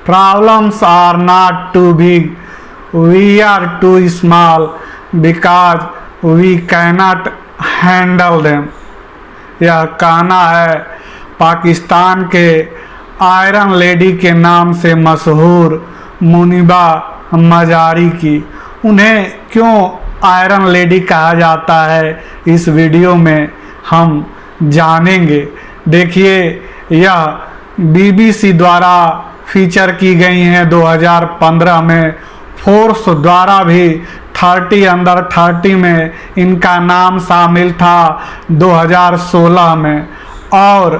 Problems are not too big, we are too small because we cannot handle them। यह कहना है पाकिस्तान के iron lady के नाम से मशहूर मुनीबा मजारी की। उन्हें क्यों आयरन लेडी कहा जाता है, इस वीडियो में हम जानेंगे। देखिए, यह बीबीसी द्वारा फीचर की गई हैं 2015 में। फोर्ब्स द्वारा भी 30 अंडर 30 में इनका नाम शामिल था 2016 में। और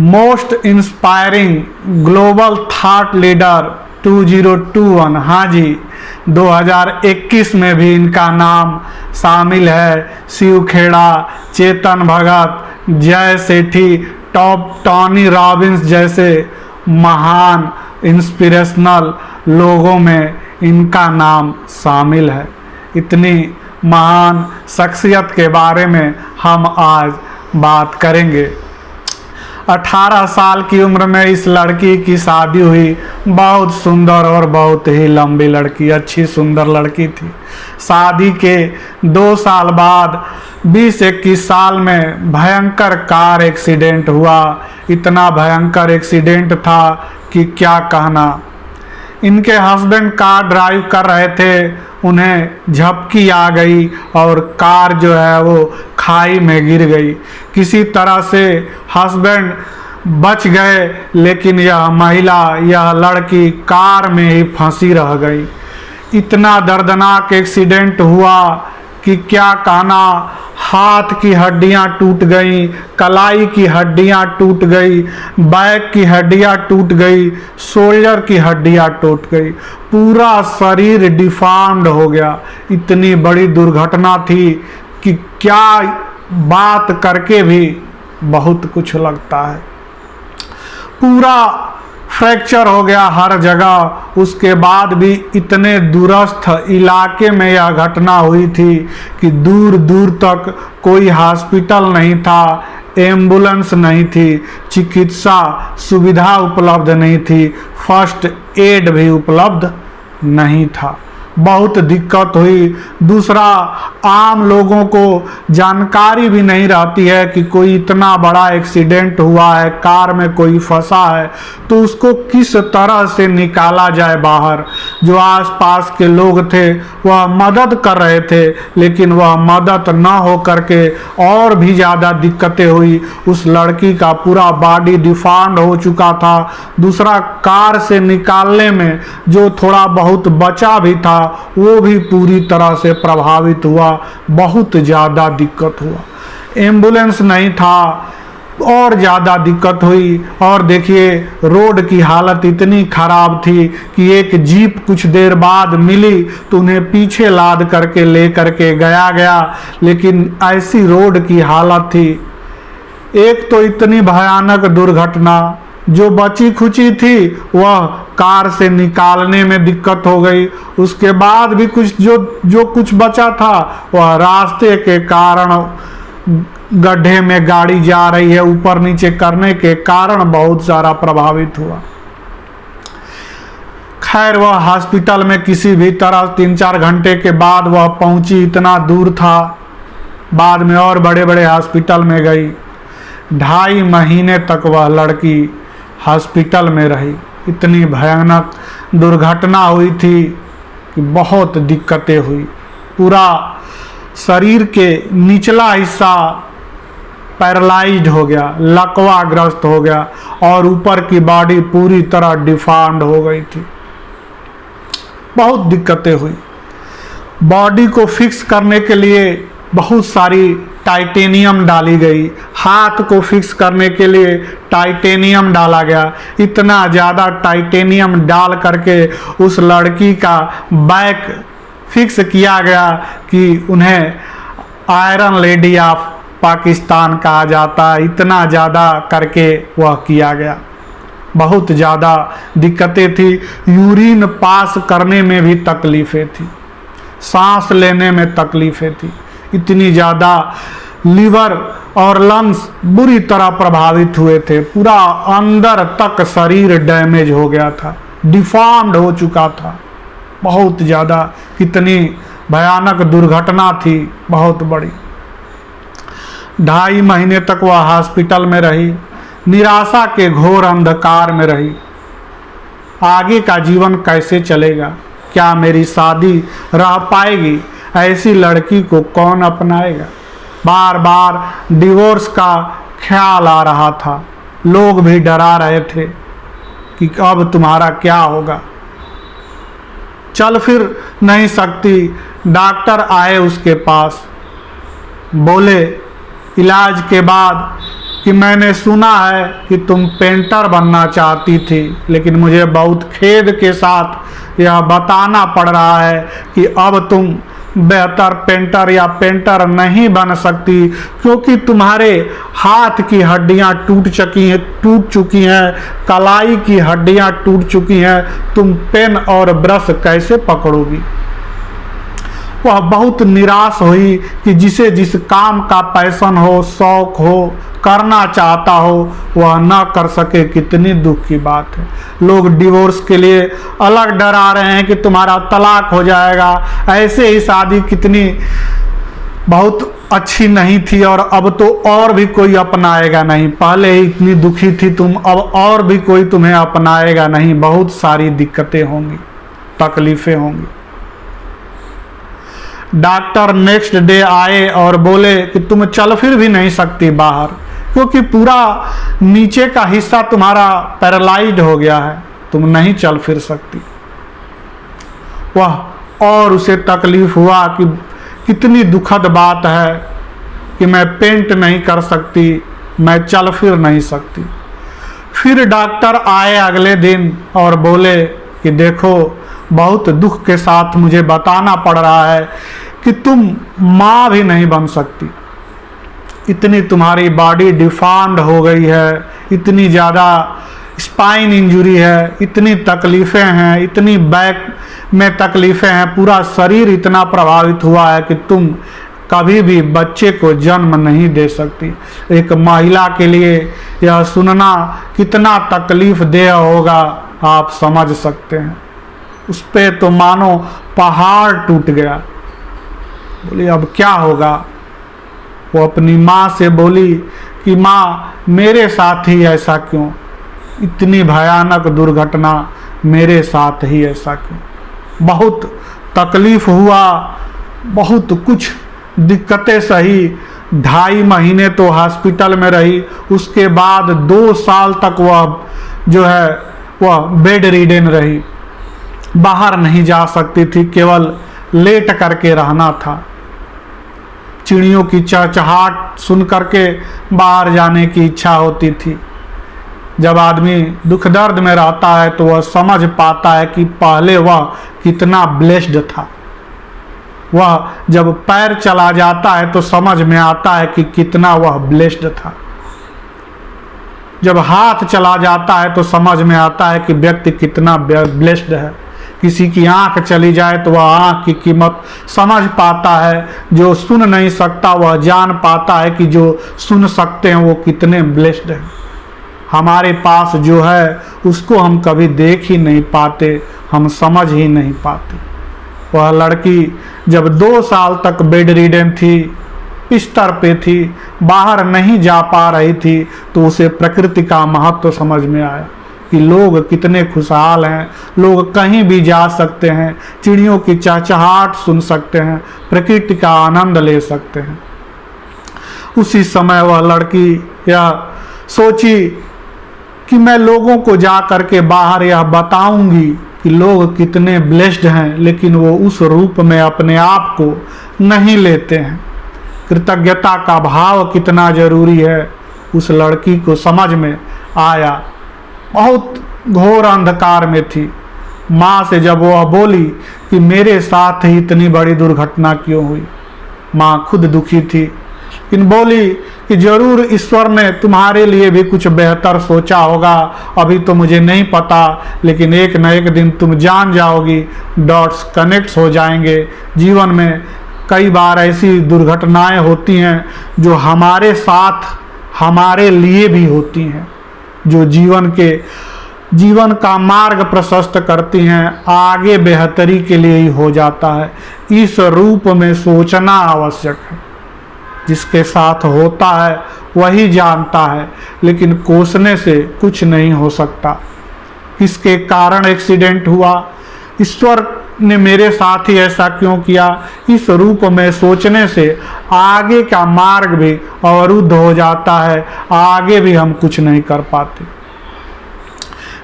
most inspiring global thought leader 2021, हाँ जी, 2021 में भी इनका नाम शामिल है। शिव खेड़ा, चेतन भगत, जय सेठी, टॉनी रॉबिन्स जैसे महान इंस्पिरेशनल लोगों में इनका नाम शामिल है। इतनी महान शख्सियत के बारे में हम आज बात करेंगे। 18 साल की उम्र में इस लड़की की शादी हुई। बहुत सुंदर और बहुत ही लंबी लड़की, अच्छी सुंदर लड़की थी। शादी के 2 साल बाद 20-21 साल में भयंकर कार एक्सीडेंट हुआ। इतना भयंकर एक्सीडेंट था कि क्या कहना। इनके हस्बैंड कार ड्राइव कर रहे थे, उन्हें झपकी आ गई और कार जो है वो खाई में गिर गई। किसी तरह से हस्बैंड बच गए, लेकिन यह महिला, यह लड़की कार में ही फंसी रह गई। इतना दर्दनाक एक्सीडेंट हुआ कि क्या कहना। हाथ की हड्डियां टूट गई, कलाई की हड्डियां टूट गई, बैक की हड्डियां टूट गई, शोल्डर की हड्डियां टूट गई, पूरा शरीर डिफॉर्म्ड हो गया। इतनी बड़ी दुर्घटना थी कि क्या बात करके भी बहुत कुछ लगता है। पूरा फ्रैक्चर हो गया हर जगह। उसके बाद भी इतने दूरस्थ इलाके में यह घटना हुई थी कि दूर दूर तक कोई हॉस्पिटल नहीं था, एम्बुलेंस नहीं थी, चिकित्सा सुविधा उपलब्ध नहीं थी, फर्स्ट एड भी उपलब्ध नहीं था। बहुत दिक्कत हुई। दूसरा, आम लोगों को जानकारी भी नहीं रहती है कि कोई इतना बड़ा एक्सीडेंट हुआ है, कार में कोई फंसा है, तो उसको किस तरह से निकाला जाए बाहर। जो आसपास के लोग थे वह मदद कर रहे थे, लेकिन वह मदद न हो करके और भी ज़्यादा दिक्कतें हुई। उस लड़की का पूरा बॉडी डिफॉर्म्ड हो चुका था। दूसरा, कार से निकालने में जो थोड़ा बहुत बचा भी था वो भी पूरी तरह से प्रभावित हुआ। बहुत ज़्यादा दिक्कत हुआ। एम्बुलेंस नहीं था और ज़्यादा दिक्कत हुई। और देखिए, रोड की हालत इतनी ख़राब थी कि एक जीप कुछ देर बाद मिली तो उन्हें पीछे लाद करके ले करके गया, लेकिन ऐसी रोड की हालत थी। एक तो इतनी भयानक दुर्घटना, जो बची खुची थी वह कार से निकालने में दिक्कत हो गई। उसके बाद भी कुछ जो कुछ बचा था वह रास्ते के कारण, गड्ढे में गाड़ी जा रही है, ऊपर नीचे करने के कारण बहुत सारा प्रभावित हुआ। खैर, वह हॉस्पिटल में किसी भी तरह 3-4 घंटे के बाद वह पहुंची। इतना दूर था। बाद में और बड़े बड़े हॉस्पिटल में गई। 2.5 महीने तक वह लड़की हॉस्पिटल में रही। इतनी भयानक दुर्घटना हुई थी कि बहुत दिक्कतें हुई। पूरा शरीर के निचला हिस्सा पैरालाइज्ड हो गया, लकवाग्रस्त हो गया, और ऊपर की बॉडी पूरी तरह डिफॉर्म्ड हो गई थी। बहुत दिक्कतें हुई। बॉडी को फिक्स करने के लिए बहुत सारी टाइटेनियम डाली गई। हाथ को फिक्स करने के लिए टाइटेनियम डाला गया। इतना ज़्यादा टाइटेनियम डाल करके उस लड़की का बैक फिक्स किया गया कि उन्हें आयरन लेडी ऑफ पाकिस्तान कहा जाता है। इतना ज़्यादा करके वह किया गया। बहुत ज़्यादा दिक्कतें थी। यूरिन पास करने में भी तकलीफ़ें थी, सांस लेने में तकलीफ़ें थी। इतनी ज़्यादा लीवर और लंग्स बुरी तरह प्रभावित हुए थे। पूरा अंदर तक शरीर डैमेज हो गया था। डिफॉर्म्ड हो चुका था बहुत ज़्यादा। कितनी भयानक दुर्घटना थी, बहुत बड़ी। 2.5 महीने तक वह हॉस्पिटल में रही, निराशा के घोर अंधकार में रही। आगे का जीवन कैसे चलेगा? क्या मेरी शादी रह पाएगी? ऐसी लड़की को कौन अपनाएगा? बार बार डिवोर्स का ख्याल आ रहा था। लोग भी डरा रहे थे कि अब तुम्हारा क्या होगा। चल फिर नहीं सकती। डॉक्टर आए उसके पास, बोले इलाज के बाद कि मैंने सुना है कि तुम पेंटर बनना चाहती थी, लेकिन मुझे बहुत खेद के साथ यह बताना पड़ रहा है कि अब तुम बेहतर पेंटर या पेंटर नहीं बन सकती, क्योंकि तुम्हारे हाथ की हड्डियां टूट चुकी हैं, कलाई की हड्डियां टूट चुकी हैं। तुम पेन और ब्रश कैसे पकड़ोगी? वह बहुत निराश हुई कि जिसे जिस काम का पैशन हो, शौक हो, करना चाहता हो, वह न कर सके। कितनी दुख की बात है। लोग डिवोर्स के लिए अलग डरा रहे हैं कि तुम्हारा तलाक हो जाएगा। ऐसे ही शादी कितनी बहुत अच्छी नहीं थी, और अब तो और भी कोई अपनाएगा नहीं। पहले ही इतनी दुखी थी तुम, अब और भी कोई तुम्हें अपनाएगा नहीं। बहुत सारी दिक्कतें होंगी, तकलीफें होंगी। डॉक्टर नेक्स्ट डे आए और बोले कि तुम चल फिर भी नहीं सकती बाहर, क्योंकि पूरा नीचे का हिस्सा तुम्हारा पैरालाइज्ड हो गया है, तुम नहीं चल फिर सकती। वह और उसे तकलीफ हुआ कि कितनी दुखद बात है कि मैं पेंट नहीं कर सकती, मैं चल फिर नहीं सकती। फिर डॉक्टर आए अगले दिन और बोले कि देखो, बहुत दुख के साथ मुझे बताना पड़ रहा है कि तुम माँ भी नहीं बन सकती। इतनी तुम्हारी बॉडी डिफॉर्म्ड हो गई है, इतनी ज़्यादा स्पाइन इंजरी है, इतनी तकलीफ़ें हैं, इतनी बैक में तकलीफ़ें हैं, पूरा शरीर इतना प्रभावित हुआ है कि तुम कभी भी बच्चे को जन्म नहीं दे सकती। एक महिला के लिए यह सुनना कितना तकलीफ देह होगा, आप समझ सकते हैं। उस पे तो मानो पहाड़ टूट गया। बोली अब क्या होगा? वो अपनी माँ से बोली कि माँ, मेरे साथ ही ऐसा क्यों? इतनी भयानक दुर्घटना मेरे साथ ही ऐसा क्यों? बहुत तकलीफ हुआ, बहुत कुछ दिक्कतें सही। 2.5 महीने तो हॉस्पिटल में रही। उसके बाद 2 साल तक वह बेड रिडन रही, बाहर नहीं जा सकती थी, केवल लेट करके रहना था। चिड़ियों की चहचहाट सुन करके बाहर जाने की इच्छा होती थी। जब आदमी दुख दर्द में रहता है तो वह समझ पाता है कि पहले वह कितना ब्लेस्ड था। वह जब पैर चला जाता है तो समझ में आता है कि कितना वह ब्लेस्ड था। जब हाथ चला जाता है तो समझ में आता है कि व्यक्ति कितना ब्लेस्ड है। किसी की आंख चली जाए तो वह आंख की कीमत समझ पाता है। जो सुन नहीं सकता वह जान पाता है कि जो सुन सकते हैं वो कितने ब्लेस्ड हैं। हमारे पास जो है उसको हम कभी देख ही नहीं पाते, हम समझ ही नहीं पाते। वह लड़की जब 2 साल तक बेड रिडन थी, बिस्तर पे थी, बाहर नहीं जा पा रही थी, तो उसे प्रकृति का महत्व समझ में आया कि लोग कितने खुशहाल हैं, लोग कहीं भी जा सकते हैं, चिड़ियों की चहचहाट सुन सकते हैं, प्रकृति का आनंद ले सकते हैं। उसी समय वह लड़की यह सोची कि मैं लोगों को जा करके बाहर यह बताऊंगी कि लोग कितने ब्लेस्ड हैं, लेकिन वो उस रूप में अपने आप को नहीं लेते हैं। कृतज्ञता का भाव कितना जरूरी है, उस लड़की को समझ में आया। बहुत घोर अंधकार में थी। माँ से जब वह बोली कि मेरे साथ ही इतनी बड़ी दुर्घटना क्यों हुई, माँ खुद दुखी थी, लेकिन बोली कि जरूर ईश्वर ने तुम्हारे लिए भी कुछ बेहतर सोचा होगा। अभी तो मुझे नहीं पता, लेकिन एक न एक दिन तुम जान जाओगी। डॉट्स कनेक्ट हो जाएंगे। जीवन में कई बार ऐसी दुर्घटनाएं होती हैं जो हमारे साथ हमारे लिए भी होती हैं, जो जीवन के जीवन का मार्ग प्रशस्त करती हैं, आगे बेहतरी के लिए ही हो जाता है। इस रूप में सोचना आवश्यक है। जिसके साथ होता है वही जानता है, लेकिन कोसने से कुछ नहीं हो सकता। किसके कारण एक्सीडेंट हुआ, ईश्वर ने मेरे साथ ही ऐसा क्यों किया, इस रूप में सोचने से आगे का मार्ग भी अवरुद्ध हो जाता है, आगे भी हम कुछ नहीं कर पाते।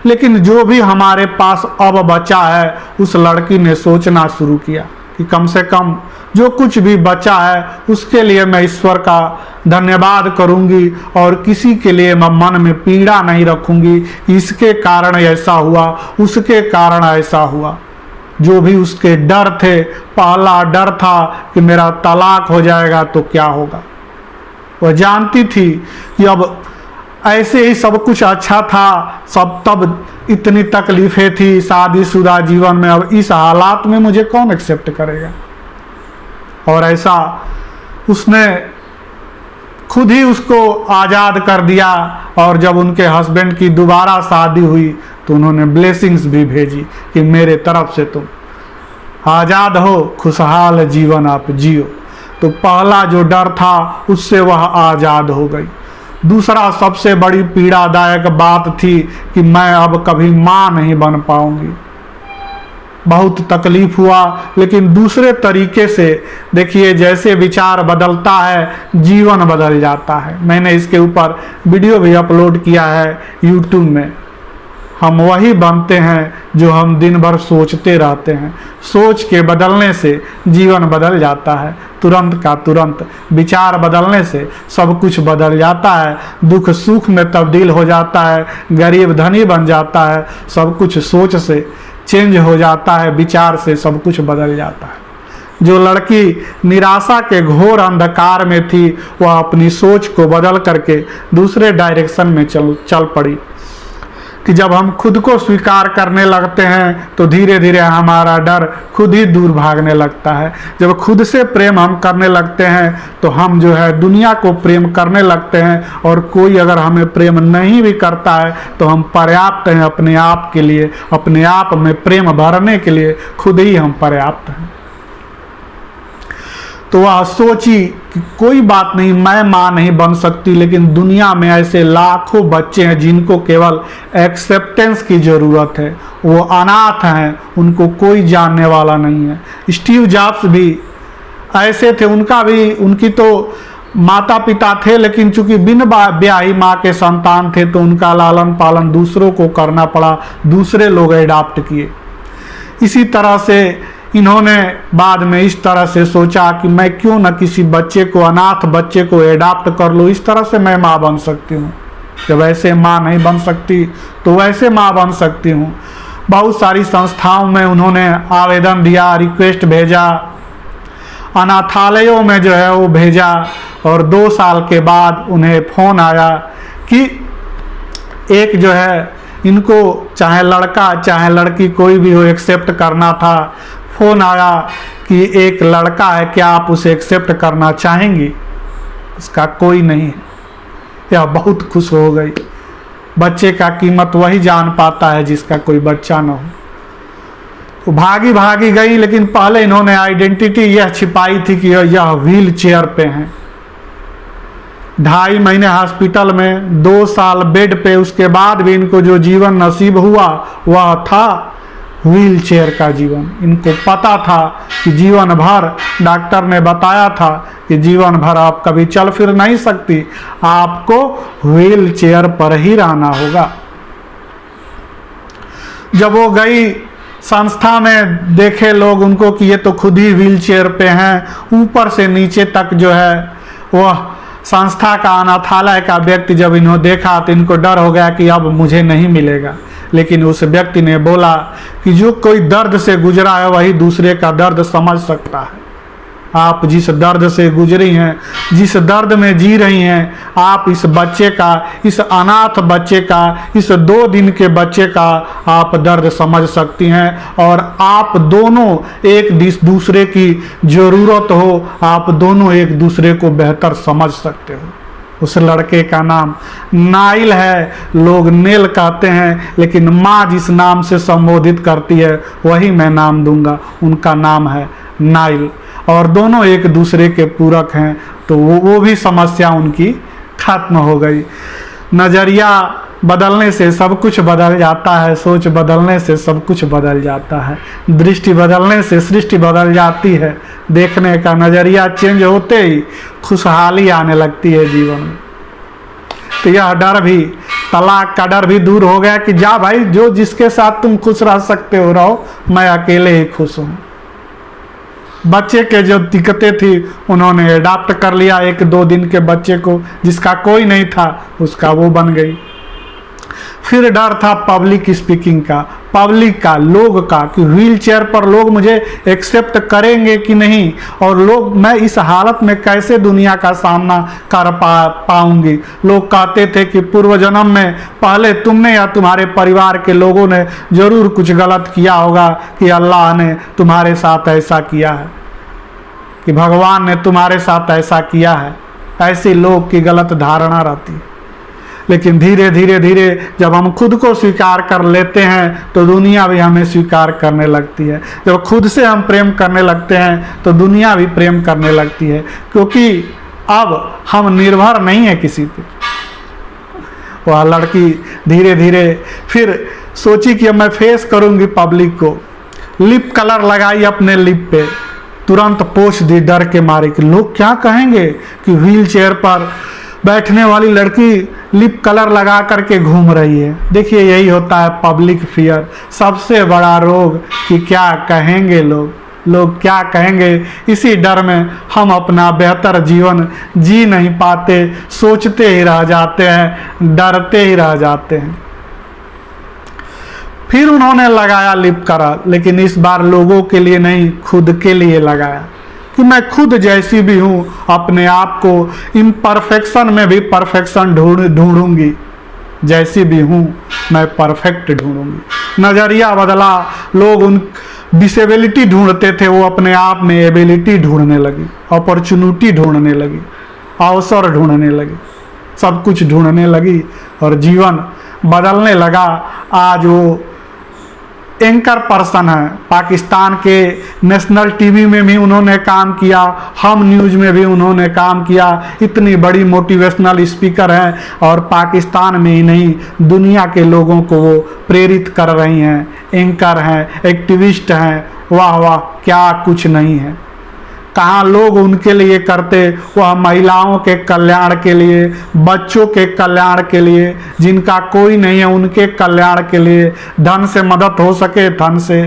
लेकिन जो भी हमारे पास अब बचा है, उस लड़की ने सोचना शुरू किया कि कम से कम जो कुछ भी बचा है उसके लिए मैं ईश्वर का धन्यवाद करूंगी और किसी के लिए मैं मन में पीड़ा नहीं रखूंगी कि इसके कारण ऐसा हुआ, उसके कारण ऐसा हुआ। जो भी उसके डर थे, पहला डर था कि मेरा तलाक हो जाएगा तो क्या होगा। वह जानती थी कि अब ऐसे ही सब कुछ अच्छा था, सब तब इतनी तकलीफें थी शादीशुदा जीवन में, अब इस हालात में मुझे कौन एक्सेप्ट करेगा। और ऐसा उसने खुद ही उसको आज़ाद कर दिया। और जब उनके हस्बैंड की दोबारा शादी हुई तो उन्होंने ब्लेसिंग्स भी भेजी कि मेरे तरफ से तुम आज़ाद हो, खुशहाल जीवन आप जियो। तो पहला जो डर था उससे वह आज़ाद हो गई। दूसरा सबसे बड़ी पीड़ादायक बात थी कि मैं अब कभी माँ नहीं बन पाऊंगी। बहुत तकलीफ हुआ, लेकिन दूसरे तरीके से देखिए, जैसे विचार बदलता है जीवन बदल जाता है। मैंने इसके ऊपर वीडियो भी अपलोड किया है यूट्यूब में। हम वही बनते हैं जो हम दिन भर सोचते रहते हैं। सोच के बदलने से जीवन बदल जाता है, तुरंत का तुरंत। विचार बदलने से सब कुछ बदल जाता है, दुख सुख में तब्दील हो जाता है, गरीब धनी बन जाता है। सब कुछ सोच से चेंज हो जाता है, विचार से सब कुछ बदल जाता है। जो लड़की निराशा के घोर अंधकार में थी, वह अपनी सोच को बदल करके दूसरे डायरेक्शन में चल पड़ी। कि जब हम खुद को स्वीकार करने लगते हैं तो धीरे धीरे हमारा डर खुद ही दूर भागने लगता है। जब खुद से प्रेम हम करने लगते हैं तो हम जो है दुनिया को प्रेम करने लगते हैं। और कोई अगर हमें प्रेम नहीं भी करता है तो हम पर्याप्त हैं अपने आप के लिए, अपने आप में प्रेम भरने के लिए खुद ही हम पर्याप्त हैं। तो वह सोची कि कोई बात नहीं, मैं माँ नहीं बन सकती, लेकिन दुनिया में ऐसे लाखों बच्चे हैं जिनको केवल एक्सेप्टेंस की ज़रूरत है। वो अनाथ हैं, उनको कोई जानने वाला नहीं है। स्टीव जॉब्स भी ऐसे थे, उनकी तो माता पिता थे, लेकिन चूंकि बिन ब्याही माँ के संतान थे तो उनका लालन पालन दूसरों को करना पड़ा, दूसरे लोग एडाप्ट किए। इसी तरह से इन्होंने बाद में इस तरह से सोचा कि मैं क्यों न किसी बच्चे को, अनाथ बच्चे को एडाप्ट कर लूँ, इस तरह से मैं माँ बन सकती हूँ। जब ऐसे माँ नहीं बन सकती तो वैसे माँ बन सकती हूँ। बहुत सारी संस्थाओं में उन्होंने आवेदन दिया, रिक्वेस्ट भेजा, अनाथालयों में जो है वो भेजा। और 2 साल के बाद उन्हें फ़ोन आया कि एक जो है इनको चाहे लड़का चाहे लड़की कोई भी हो एक्सेप्ट करना था। फ़ोन आया कि एक लड़का है, क्या आप उसे एक्सेप्ट करना चाहेंगी? इसका कोई नहीं है। यह बहुत खुश हो गई। बच्चे का कीमत वही जान पाता है जिसका कोई बच्चा न हो। तो भागी भागी गई, लेकिन पहले इन्होंने आइडेंटिटी यह छिपाई थी कि यह व्हील चेयर पे हैं। 2.5 महीने हॉस्पिटल में, 2 साल बेड पे, उसके बाद भी इनको जो जीवन नसीब हुआ वह था व्हील चेयर का जीवन। इनको पता था कि जीवन भर, डॉक्टर ने बताया था कि जीवन भर आप कभी चल फिर नहीं सकती, आपको व्हील चेयर पर ही रहना होगा। जब वो गई संस्था में, देखे लोग उनको कि ये तो खुद ही व्हील चेयर पे हैं, ऊपर से नीचे तक जो है वह संस्था का, अनाथालय का व्यक्ति जब इन्होंने देखा तो इनको डर हो गया कि अब मुझे नहीं मिलेगा। लेकिन उस व्यक्ति ने बोला कि जो कोई दर्द से गुजरा है वही दूसरे का दर्द समझ सकता है। आप जिस दर्द से गुजरी हैं, जिस दर्द में जी रही हैं, आप इस बच्चे का, इस अनाथ बच्चे का, इस 2 दिन के बच्चे का आप दर्द समझ सकती हैं। और आप दोनों एक दूसरे की ज़रूरत हो, आप दोनों एक दूसरे को बेहतर समझ सकते हो। उस लड़के का नाम नाइल है। लोग नेल कहते हैं, लेकिन माँ जिस नाम से संबोधित करती है वही मैं नाम दूंगा। उनका नाम है नाइल, और दोनों एक दूसरे के पूरक हैं, तो वो भी समस्या उनकी खत्म हो गई। नज़रिया बदलने से सब कुछ बदल जाता है, सोच बदलने से सब कुछ बदल जाता है, दृष्टि बदलने से सृष्टि बदल जाती है। देखने का नज़रिया चेंज होते ही खुशहाली आने लगती है जीवन में। तो यह डर भी, तलाक का डर भी दूर हो गया कि जा भाई, जो जिसके साथ तुम खुश रह सकते हो रहो, मैं अकेले ही खुश हूँ। बच्चे के जो दिक्कतें थी उन्होंने अडॉप्ट कर लिया, 1-2 दिन के बच्चे को, जिसका कोई नहीं था उसका वो बन गई। फिर डर था पब्लिक स्पीकिंग का, पब्लिक का, लोग का, कि व्हील चेयर पर लोग मुझे एक्सेप्ट करेंगे कि नहीं, और लोग, मैं इस हालत में कैसे दुनिया का सामना कर पाऊंगी। लोग कहते थे कि पूर्व जन्म में पहले तुमने या तुम्हारे परिवार के लोगों ने जरूर कुछ गलत किया होगा, कि अल्लाह ने तुम्हारे साथ ऐसा किया है, कि भगवान ने तुम्हारे साथ ऐसा किया है। ऐसी लोग की गलत धारणा रहती है। लेकिन धीरे धीरे धीरे जब हम खुद को स्वीकार कर लेते हैं तो दुनिया भी हमें स्वीकार करने लगती है। जब खुद से हम प्रेम करने लगते हैं तो दुनिया भी प्रेम करने लगती है, क्योंकि अब हम निर्भर नहीं है किसी पे। वह लड़की धीरे धीरे फिर सोची कि अब मैं फेस करूंगी पब्लिक को। लिप कलर लगाई अपने लिप पे, तुरंत पोंछ दी डर के मारे कि लोग क्या कहेंगे कि व्हील चेयर पर बैठने वाली लड़की लिप कलर लगा करके घूम रही है। देखिए, यही होता है पब्लिक फियर, सबसे बड़ा रोग, कि क्या कहेंगे लोग क्या कहेंगे। इसी डर में हम अपना बेहतर जीवन जी नहीं पाते, सोचते ही रह जाते हैं, डरते ही रह जाते हैं। फिर उन्होंने लगाया लिप कलर, लेकिन इस बार लोगों के लिए नहीं, खुद के लिए लगाया, कि मैं खुद जैसी भी हूँ, अपने आप को इम्परफेक्शन में भी परफेक्शन ढूंढूंगी। जैसी भी हूँ मैं परफेक्ट ढूंढूंगी। नज़रिया बदला, लोग उन डिसेबिलिटी ढूंढते थे, वो अपने आप में एबिलिटी ढूंढने लगी, अपॉर्चुनिटी ढूंढने लगी, अवसर ढूंढने लगी, सब कुछ ढूंढने लगी और जीवन बदलने लगा। आज वो एंकर पर्सन है, पाकिस्तान के नेशनल टीवी में भी उन्होंने काम किया, हम न्यूज़ में भी उन्होंने काम किया। इतनी बड़ी मोटिवेशनल स्पीकर हैं और पाकिस्तान में ही नहीं, दुनिया के लोगों को वो प्रेरित कर रही हैं। एंकर हैं, एक्टिविस्ट हैं, वाह वाह, क्या कुछ नहीं है। कहाँ लोग उनके लिए करते, वह महिलाओं के कल्याण के लिए, बच्चों के कल्याण के लिए, जिनका कोई नहीं है उनके कल्याण के लिए। धन से मदद हो सके धन से,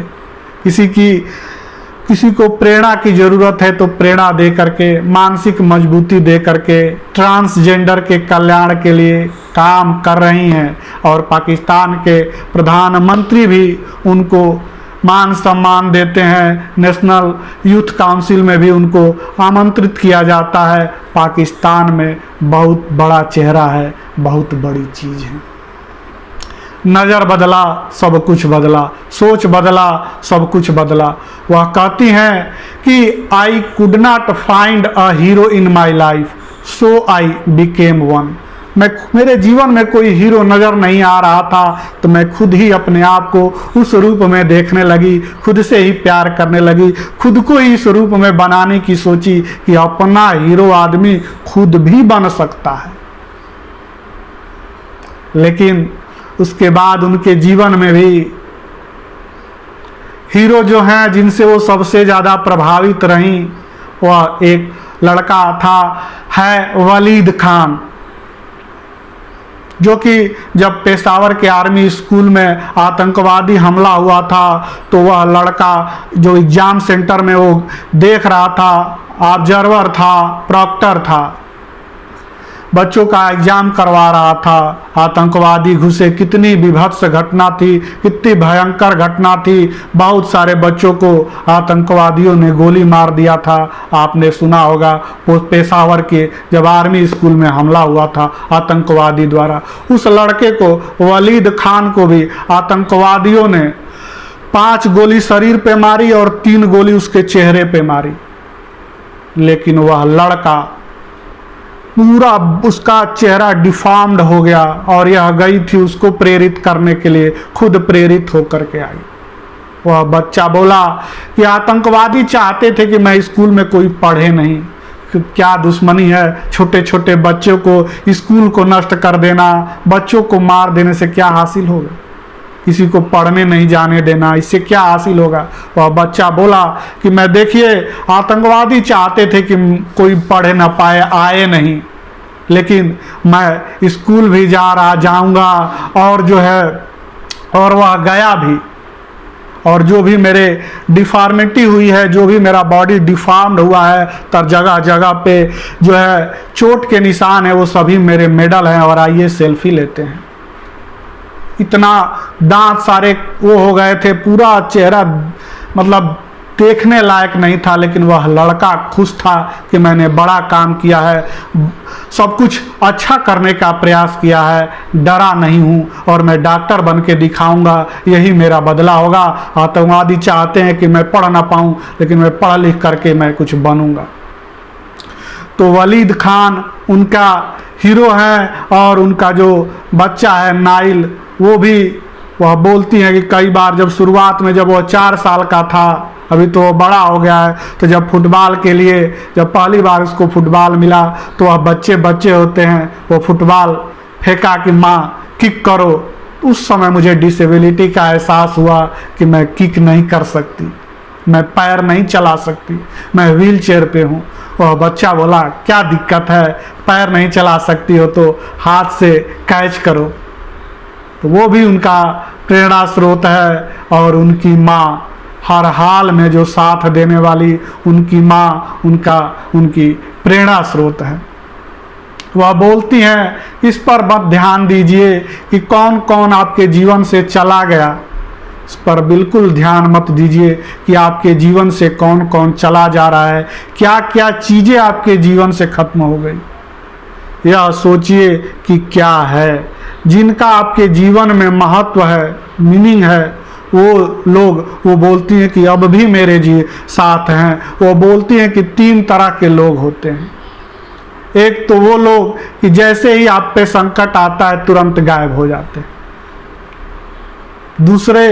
किसी को प्रेरणा की ज़रूरत है तो प्रेरणा दे करके, मानसिक मजबूती दे करके, ट्रांसजेंडर के कल्याण के लिए काम कर रही हैं। और पाकिस्तान के प्रधानमंत्री भी उनको मान सम्मान देते हैं। नेशनल यूथ काउंसिल में भी उनको आमंत्रित किया जाता है। पाकिस्तान में बहुत बड़ा चेहरा है, बहुत बड़ी चीज़ है। नज़र बदला, सब कुछ बदला, सोच बदला, सब कुछ बदला। वह कहती हैं कि I could not find a hero in my life, so I became one. मेरे जीवन में कोई हीरो नज़र नहीं आ रहा था, तो मैं खुद ही अपने आप को उस रूप में देखने लगी, खुद से ही प्यार करने लगी, खुद को ही इस रूप में बनाने की सोची कि अपना हीरो आदमी खुद भी बन सकता है। लेकिन उसके बाद उनके जीवन में भी हीरो जो हैं जिनसे वो सबसे ज़्यादा प्रभावित रहीं, वह एक लड़का था, है वलीद खान, जो कि जब पेशावर के आर्मी स्कूल में आतंकवादी हमला हुआ था तो वह लड़का जो एग्ज़ाम सेंटर में वो देख रहा था, ऑब्जर्वर था, प्रॉक्टर था, बच्चों का एग्ज़ाम करवा रहा था। आतंकवादी घुसे, कितनी विभत्स घटना थी, कितनी भयंकर घटना थी। बहुत सारे बच्चों को आतंकवादियों ने गोली मार दिया था। आपने सुना होगा पेशावर के जब आर्मी स्कूल में हमला हुआ था आतंकवादी द्वारा, उस लड़के को, वलीद खान को भी आतंकवादियों ने 5 गोली शरीर पे मारी और 3 गोली उसके चेहरे पे मारी। लेकिन वह लड़का पूरा उसका चेहरा डिफॉर्म्ड हो गया और यह गई थी उसको प्रेरित करने के लिए, खुद प्रेरित होकर के आई। वह बच्चा बोला कि आतंकवादी चाहते थे कि मैं स्कूल में कोई पढ़े नहीं, क्या दुश्मनी है, छोटे छोटे बच्चों को स्कूल को नष्ट कर देना, बच्चों को मार देने से क्या हासिल होगा, किसी को पढ़ने नहीं जाने देना, इससे क्या हासिल होगा। वह बच्चा बोला कि मैं देखिए आतंकवादी चाहते थे कि कोई पढ़े ना पाए, आए नहीं, लेकिन मैं स्कूल भी जाऊंगा और जो है और वह गया भी, और जो भी मेरे डिफॉर्मिटी हुई है, जो भी मेरा बॉडी डिफॉर्म्ड हुआ है, तर जगह जगह पे जो है चोट के निशान है, वो सभी मेरे मेडल हैं। और आइए सेल्फी लेते हैं। इतना दांत सारे वो हो गए थे, पूरा चेहरा मतलब देखने लायक नहीं था, लेकिन वह लड़का खुश था कि मैंने बड़ा काम किया है, सब कुछ अच्छा करने का प्रयास किया है, डरा नहीं हूँ और मैं डॉक्टर बन के दिखाऊंगा, यही मेरा बदला होगा। आतंकवादी चाहते हैं कि मैं पढ़ ना पाऊँ, लेकिन मैं पढ़ लिख करके मैं कुछ बनूंगा। तो वलीद खान उनका हीरो है और उनका जो बच्चा है नाइल, वो भी वह बोलती है कि कई बार जब शुरुआत में जब वो 4 साल का था, अभी तो वो बड़ा हो गया है, तो जब फुटबॉल के लिए जब पहली बार उसको फुटबॉल मिला तो वह बच्चे होते हैं, वो फुटबॉल फेंका कि माँ किक करो। उस समय मुझे डिसेबिलिटी का एहसास हुआ कि मैं किक नहीं कर सकती, मैं पैर नहीं चला सकती, मैं व्हील चेयर पे हूँ। वह बच्चा बोला क्या दिक्कत है, पैर नहीं चला सकती हो तो हाथ से कैच करो। तो वो भी उनका प्रेरणा स्रोत है और उनकी माँ हर हाल में जो साथ देने वाली उनकी माँ उनकी प्रेरणा स्रोत है। वह बोलती हैं इस पर मत ध्यान दीजिए कि कौन कौन आपके जीवन से चला गया, इस पर बिल्कुल ध्यान मत दीजिए कि आपके जीवन से कौन कौन चला जा रहा है, क्या क्या चीज़ें आपके जीवन से खत्म हो गई। यह सोचिए कि क्या है जिनका आपके जीवन में महत्व है, मीनिंग है, वो लोग वो बोलती हैं कि अब भी मेरे साथ हैं। वो बोलती हैं कि 3 तरह के लोग होते हैं। एक तो वो लोग कि जैसे ही आप पे संकट आता है तुरंत गायब हो जाते हैं। दूसरे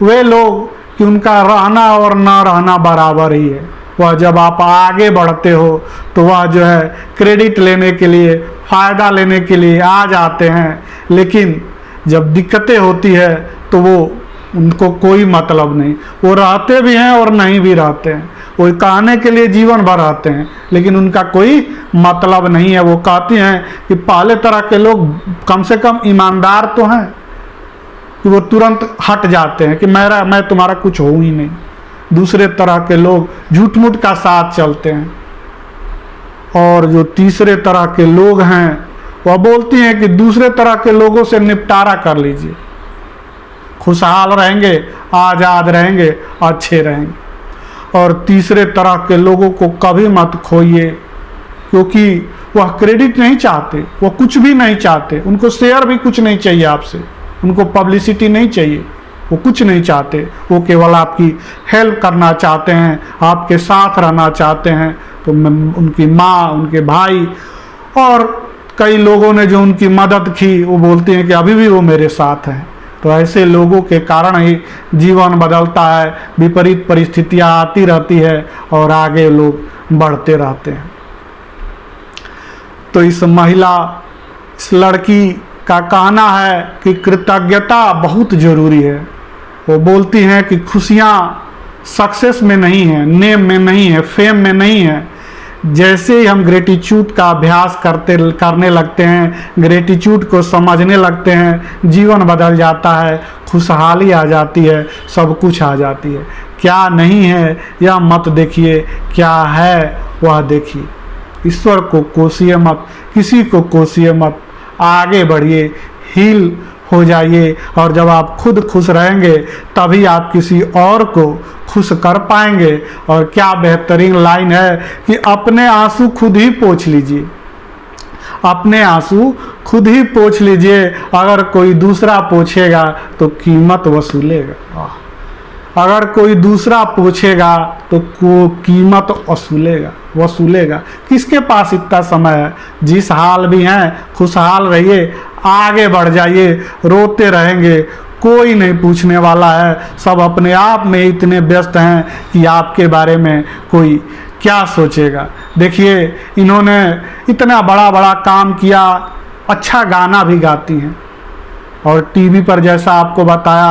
वे लोग कि उनका रहना और ना रहना बराबर ही है। वह जब आप आगे बढ़ते हो तो वह जो है क्रेडिट लेने के लिए, फ़ायदा लेने के लिए आ जाते हैं, लेकिन जब दिक्कतें होती है तो वो उनको कोई मतलब नहीं, वो रहते भी हैं और नहीं भी रहते हैं, वो कहने के लिए जीवन भर रहते हैं लेकिन उनका कोई मतलब नहीं है। वो कहती हैं कि पहले तरह के लोग कम से कम ईमानदार तो हैं कि वो तुरंत हट जाते हैं कि मैं तुम्हारा कुछ हो ही नहीं। दूसरे तरह के लोग झूठ मूठ का साथ चलते हैं। और जो तीसरे तरह के लोग हैं वह बोलती हैं कि दूसरे तरह के लोगों से निपटारा कर लीजिए, खुशहाल रहेंगे, आज़ाद रहेंगे, अच्छे रहेंगे। और तीसरे तरह के लोगों को कभी मत खोइए, क्योंकि वह क्रेडिट नहीं चाहते, वो कुछ भी नहीं चाहते, उनको शेयर भी कुछ नहीं चाहिए आपसे, उनको पब्लिसिटी नहीं चाहिए, वो कुछ नहीं चाहते, वो केवल आपकी हेल्प करना चाहते हैं, आपके साथ रहना चाहते हैं। तो उनकी माँ, उनके भाई और कई लोगों ने जो उनकी मदद की वो बोलती हैं कि अभी भी वो मेरे साथ हैं। तो ऐसे लोगों के कारण ही जीवन बदलता है, विपरीत परिस्थितियाँ आती रहती है और आगे लोग बढ़ते रहते हैं। तो इस महिला, इस लड़की का कहना है कि कृतज्ञता बहुत ज़रूरी है। वो बोलती हैं कि खुशियाँ सक्सेस में नहीं है, नेम में नहीं है, फेम में नहीं है। जैसे ही हम ग्रेटिट्यूड का अभ्यास करने लगते हैं, ग्रेटिट्यूड को समझने लगते हैं, जीवन बदल जाता है, खुशहाली आ जाती है, सब कुछ आ जाती है। क्या नहीं है यह मत देखिए, क्या है वह देखिए। ईश्वर को कोसिए मत, किसी को कोसिए मत, आगे बढ़िए, हील हो जाइए। और जब आप खुद खुश रहेंगे तभी आप किसी और को खुश कर पाएंगे। और क्या बेहतरीन लाइन है कि अपने आंसू खुद ही पोंछ लीजिए, अपने आंसू खुद ही पोंछ लीजिए, अगर कोई दूसरा पोंछेगा तो कीमत वसूलेगा। अगर कोई दूसरा पूछेगा तो कीमत वसूलेगा। किसके पास इतना समय है? जिस हाल भी हैं खुशहाल रहिए, आगे बढ़ जाइए, रोते रहेंगे, कोई नहीं पूछने वाला है। सब अपने आप में इतने व्यस्त हैं कि आपके बारे में कोई क्या सोचेगा। देखिए, इन्होंने इतना बड़ा बड़ा काम किया, अच्छा गाना भी गाती हैं और टीवी पर जैसा आपको बताया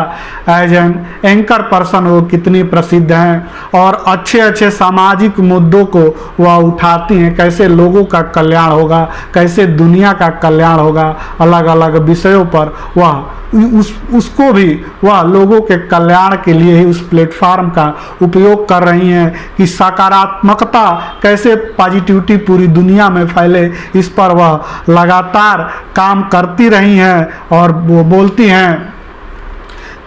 एज एन एंकर पर्सन वो कितनी प्रसिद्ध हैं और अच्छे अच्छे सामाजिक मुद्दों को वह उठाती हैं। कैसे लोगों का कल्याण होगा, कैसे दुनिया का कल्याण होगा, अलग अलग विषयों पर वह उसको भी वह लोगों के कल्याण के लिए ही उस प्लेटफार्म का उपयोग कर रही हैं कि सकारात्मकता कैसे पॉजिटिविटी पूरी दुनिया में फैले, इस पर वह लगातार काम करती रही हैं। और वो बोलती हैं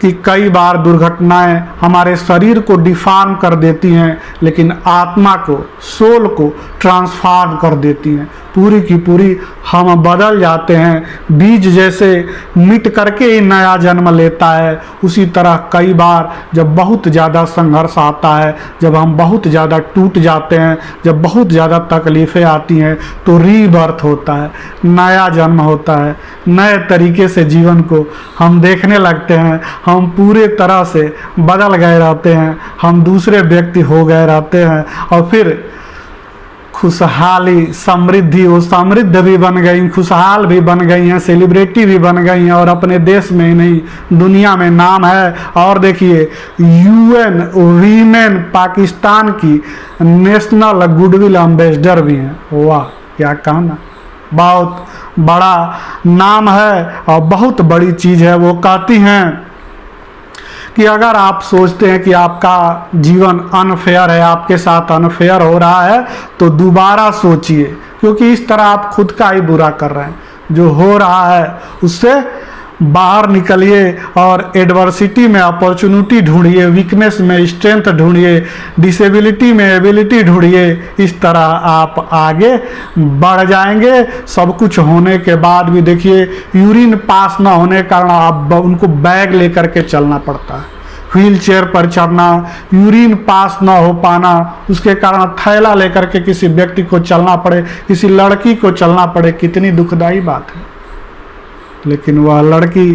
कि कई बार दुर्घटनाएं हमारे शरीर को डिफॉर्म कर देती हैं, लेकिन आत्मा को, सोल को ट्रांसफॉर्म कर देती हैं। पूरी की पूरी हम बदल जाते हैं। बीज जैसे मिट करके ही नया जन्म लेता है, उसी तरह कई बार जब बहुत ज़्यादा संघर्ष आता है, जब हम बहुत ज़्यादा टूट जाते हैं, जब बहुत ज़्यादा तकलीफ़ें आती हैं, तो रीबर्थ होता है, नया जन्म होता है। नए तरीके से जीवन को हम देखने लगते हैं, हम पूरे तरह से बदल गए रहते हैं, हम दूसरे व्यक्ति हो गए रहते हैं और फिर खुशहाली, समृद्धि, वो समृद्ध भी बन गई, खुशहाल भी बन गई हैं, सेलिब्रिटी भी बन गई हैं और अपने देश में ही नहीं दुनिया में नाम है। और देखिए, UN वीमेन पाकिस्तान की नेशनल गुडविल एम्बेसडर भी हैं। वाह, क्या कहना, बहुत बड़ा नाम है और बहुत बड़ी चीज़ है। वो कहती हैं कि अगर आप सोचते हैं कि आपका जीवन अनफेयर है, आपके साथ अनफेयर हो रहा है, तो दोबारा सोचिए, क्योंकि इस तरह आप खुद का ही बुरा कर रहे हैं। जो हो रहा है उससे बाहर निकलिए और एडवर्सिटी में अपॉर्चुनिटी ढूंढिए, वीकनेस में स्ट्रेंथ ढूंढिए, डिसेबिलिटी में एबिलिटी ढूंढिए। इस तरह आप आगे बढ़ जाएंगे। सब कुछ होने के बाद भी देखिए, यूरिन पास ना होने के कारण आप उनको बैग लेकर के चलना पड़ता है, व्हील चेयर पर चढ़ना, यूरिन पास ना हो पाना, उसके कारण थैला लेकर के किसी व्यक्ति को चलना पड़े, किसी लड़की को चलना पड़े, कितनी दुखदाई बात है। लेकिन वह लड़की,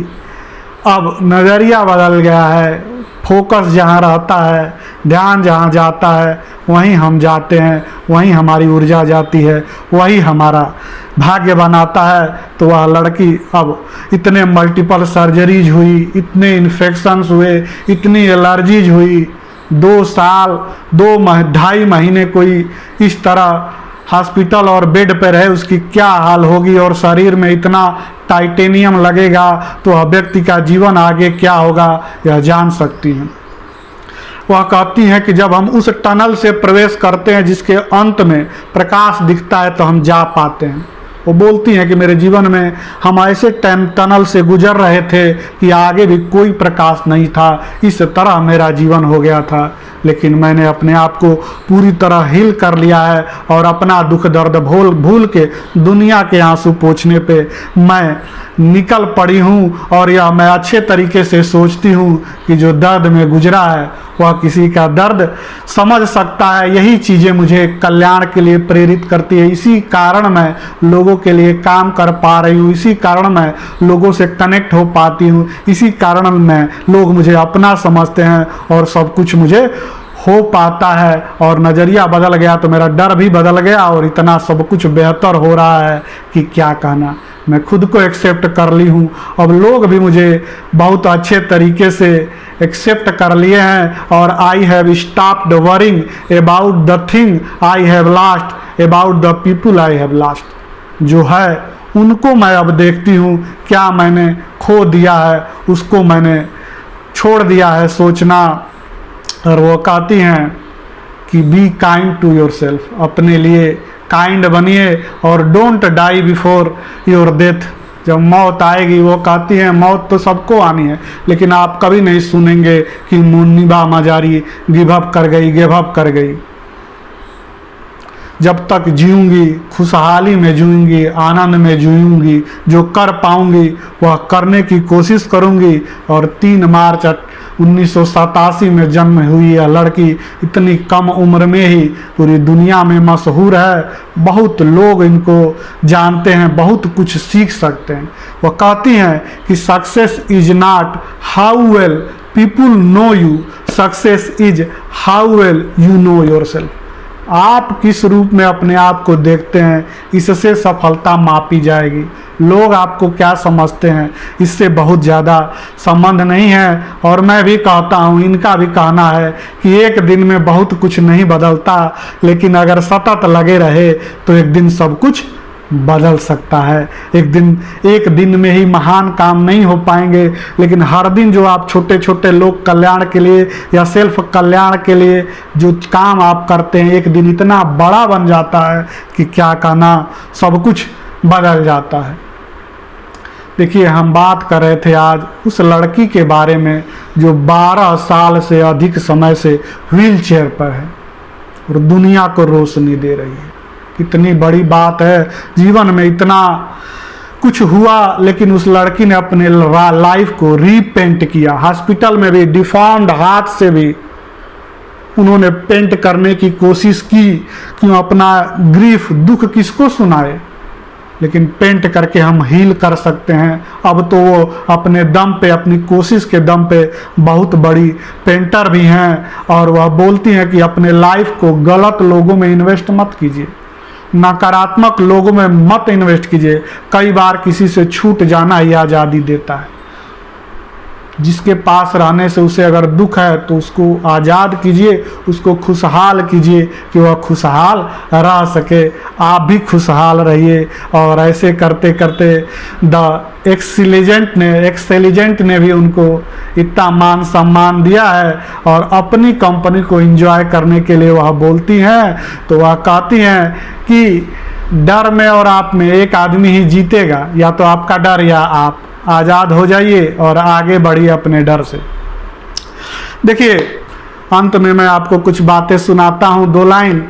अब नज़रिया बदल गया है, फोकस जहाँ रहता है, ध्यान जहाँ जाता है, वहीं हम जाते हैं, वहीं हमारी ऊर्जा जाती है, वही हमारा भाग्य बनाता है। तो वह लड़की, अब इतने मल्टीपल सर्जरीज हुई, इतने इन्फेक्शंस हुए, इतनी एलर्जीज हुई, 2 साल 2.5 महीने कोई इस तरह हॉस्पिटल और बेड पे रहे, उसकी क्या हाल होगी और शरीर में इतना टाइटेनियम लगेगा तो वह व्यक्ति का जीवन आगे क्या होगा, यह जान सकती हैं। वह कहती हैं कि जब हम उस टनल से प्रवेश करते हैं जिसके अंत में प्रकाश दिखता है, तो हम जा पाते हैं। वो बोलती हैं कि मेरे जीवन में हम ऐसे टनल से गुजर रहे थे कि आगे भी कोई प्रकाश नहीं था, इस तरह मेरा जीवन हो गया था। लेकिन मैंने अपने आप को पूरी तरह हील कर लिया है और अपना दुख दर्द भूल के दुनिया के आंसू पोंछने पे मैं निकल पड़ी हूँ। और यह मैं अच्छे तरीके से सोचती हूँ कि जो दर्द में गुजरा है वह किसी का दर्द समझ सकता है। यही चीज़ें मुझे कल्याण के लिए प्रेरित करती है, इसी कारण मैं लोगों के लिए काम कर पा रही हूँ, इसी कारण मैं लोगों से कनेक्ट हो पाती हूँ, इसी कारण मैं लोग मुझे अपना समझते हैं और सब कुछ मुझे हो पाता है। और नज़रिया बदल गया तो मेरा डर भी बदल गया और इतना सब कुछ बेहतर हो रहा है कि क्या कहना। मैं खुद को एक्सेप्ट कर ली हूँ, अब लोग भी मुझे बहुत अच्छे तरीके से एक्सेप्ट कर लिए हैं। और I have stopped worrying about the thing I have lost, about the people I have lost. जो है उनको मैं अब देखती हूँ, क्या मैंने खो दिया है उसको मैंने छोड़ दिया है सोचना। और वो कहती हैं कि be kind to yourself, अपने लिए काइंड बनिए और don't die before your death. जब मौत आएगी, वो कहती हैं मौत तो सबको आनी है, लेकिन आप कभी नहीं सुनेंगे कि मुन्निबा मजारी गिव अप कर गई। जब तक जीऊंगी खुशहाली में जीऊंगी, आनंद में जीऊंगी, जो कर पाऊंगी वह करने की कोशिश करूंगी। और 3 मार्च 1987 में जन्म हुई यह लड़की इतनी कम उम्र में ही पूरी दुनिया में मशहूर है। बहुत लोग इनको जानते हैं, बहुत कुछ सीख सकते हैं। वो कहती हैं कि success is not how well people know you, success is how well you know yourself. आप किस रूप में अपने आप को देखते हैं, इससे सफलता मापी जाएगी। लोग आपको क्या समझते हैं, इससे बहुत ज़्यादा संबंध नहीं है। और मैं भी कहता हूँ, इनका भी कहना है कि एक दिन में बहुत कुछ नहीं बदलता, लेकिन अगर सतत लगे रहे तो एक दिन सब कुछ बदल सकता है। एक दिन में ही महान काम नहीं हो पाएंगे, लेकिन हर दिन जो आप छोटे छोटे लोग कल्याण के लिए या सेल्फ कल्याण के लिए जो काम आप करते हैं, एक दिन इतना बड़ा बन जाता है कि क्या कहना, सब कुछ बदल जाता है। देखिए, हम बात कर रहे थे आज उस लड़की के बारे में जो 12 साल से अधिक समय से व्हील चेयर पर है और दुनिया को रोशनी दे रही है। कितनी बड़ी बात है, जीवन में इतना कुछ हुआ, लेकिन उस लड़की ने अपने लाइफ को रीपेंट किया। हॉस्पिटल में भी डिफॉर्म्ड हाथ से भी उन्होंने पेंट करने की कोशिश की, क्यों अपना ग्रीफ दुख किसको सुनाए, लेकिन पेंट करके हम हील कर सकते हैं। अब तो वो अपने दम पे, अपनी कोशिश के दम पे बहुत बड़ी पेंटर भी हैं। और वह बोलती हैं कि अपने लाइफ को गलत लोगों में इन्वेस्ट मत कीजिए, नकारात्मक लोगों में मत इन्वेस्ट कीजिए। कई बार किसी से छूट जाना ही आज़ादी देता है। जिसके पास रहने से उसे अगर दुख है तो उसको आज़ाद कीजिए, उसको खुशहाल कीजिए कि वह खुशहाल रह सके। आप भी खुशहाल रहिए। और ऐसे करते करते द एक्सेलिजेंट ने भी उनको इतना मान सम्मान दिया है और अपनी कंपनी को एंजॉय करने के लिए वह बोलती हैं। तो वह कहती हैं कि डर में और आप में एक आदमी ही जीतेगा, या तो आपका डर या आप। आज़ाद हो जाइए और आगे बढ़िए अपने डर से। देखिए, अंत में मैं आपको कुछ बातें सुनाता हूँ, 2 लाइन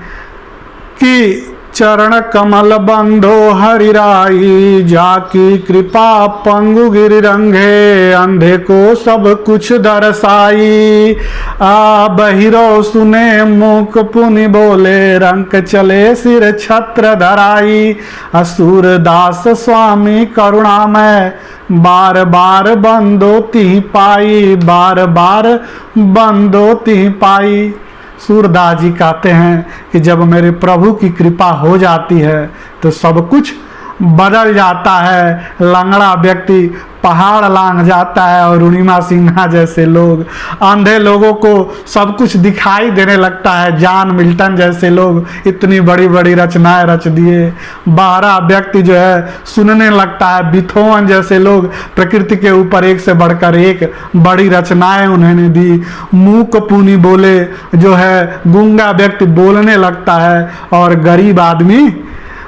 कि चरण कमल बंधो हरिराई, जाकी कृपा पंगु गिरि रंगे, अंधे को सब कुछ दरसाई। बहिरो सुने मूक पुनि बोले, रंक चले सिर छत्र धराई। असुर दास स्वामी करुणामय, बार बार बंदो तिहि पाई, बार बार बंदो तिहि पाई। सूरदास जी कहते हैं कि जब मेरे प्रभु की कृपा हो जाती है तो सब कुछ बदल जाता है। लंगड़ा व्यक्ति पहाड़ लांघ जाता है और अरुणिमा सिन्हा जैसे लोग, अंधे लोगों को सब कुछ दिखाई देने लगता है। जॉन मिल्टन जैसे लोग इतनी बड़ी बड़ी रचनाएं रच दिए। बहरा व्यक्ति जो है सुनने लगता है। बिथोवन जैसे लोग प्रकृति के ऊपर एक से बढ़कर एक बड़ी रचनाएं उन्होंने दी। मूक पुनि बोले जो है गूंगा व्यक्ति बोलने लगता है और गरीब आदमी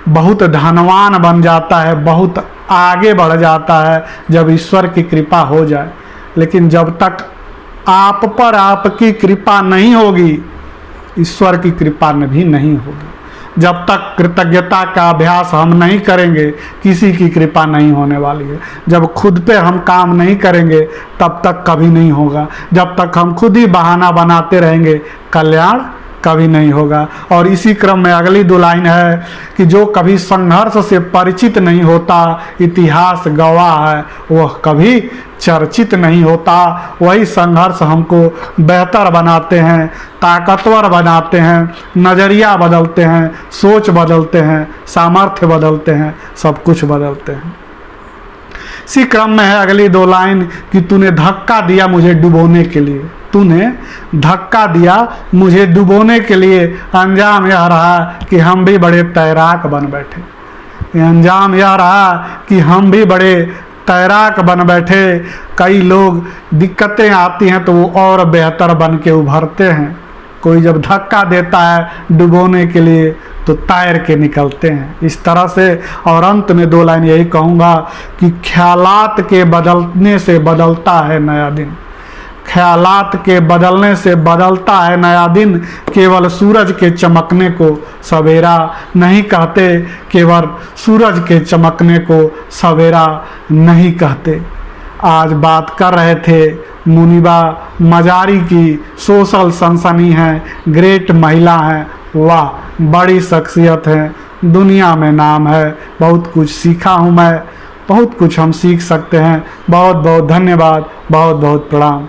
बहुत धनवान बन जाता है, बहुत आगे बढ़ जाता है जब ईश्वर की कृपा हो जाए। लेकिन जब तक आप पर आपकी कृपा नहीं होगी, ईश्वर की कृपा भी नहीं होगी। जब तक कृतज्ञता का अभ्यास हम नहीं करेंगे, किसी की कृपा नहीं होने वाली है। जब खुद पे हम काम नहीं करेंगे तब तक कभी नहीं होगा। जब तक हम खुद ही बहाना बनाते रहेंगे, कल्याण कभी नहीं होगा। और इसी क्रम में अगली 2 लाइन है कि जो कभी संघर्ष से परिचित नहीं होता, इतिहास गवाह है, वह कभी चर्चित नहीं होता। वही संघर्ष हमको बेहतर बनाते हैं, ताकतवर बनाते हैं, नज़रिया बदलते हैं, सोच बदलते हैं, सामर्थ्य बदलते हैं, सब कुछ बदलते हैं। इसी क्रम में है अगली 2 लाइन कि तूने धक्का दिया मुझे डुबोने के लिए, तूने धक्का दिया मुझे डुबोने के लिए। अंजाम यह रहा कि हम भी बड़े तैराक बन बैठे। अंजाम यह रहा कि हम भी बड़े तैराक बन बैठे। कई लोग दिक्कतें आती हैं तो वो और बेहतर बन के उभरते हैं। कोई जब धक्का देता है डुबोने के लिए तो तैर के निकलते हैं। इस तरह से। और अंत में 2 लाइन यही कहूँगा कि ख्यालात के बदलने से बदलता है नया दिन। ख्यालात के बदलने से बदलता है नया दिन। केवल सूरज के चमकने को सवेरा नहीं कहते, केवल सूरज के चमकने को सवेरा नहीं कहते। आज बात कर रहे थे मुनीबा मजारी की। सोशल सनसनी है, ग्रेट महिला है, वाह बड़ी शख्सियत है, दुनिया में नाम है। बहुत कुछ सीखा हूँ मैं, बहुत कुछ हम सीख सकते हैं। बहुत बहुत धन्यवाद, बहुत बहुत प्रणाम।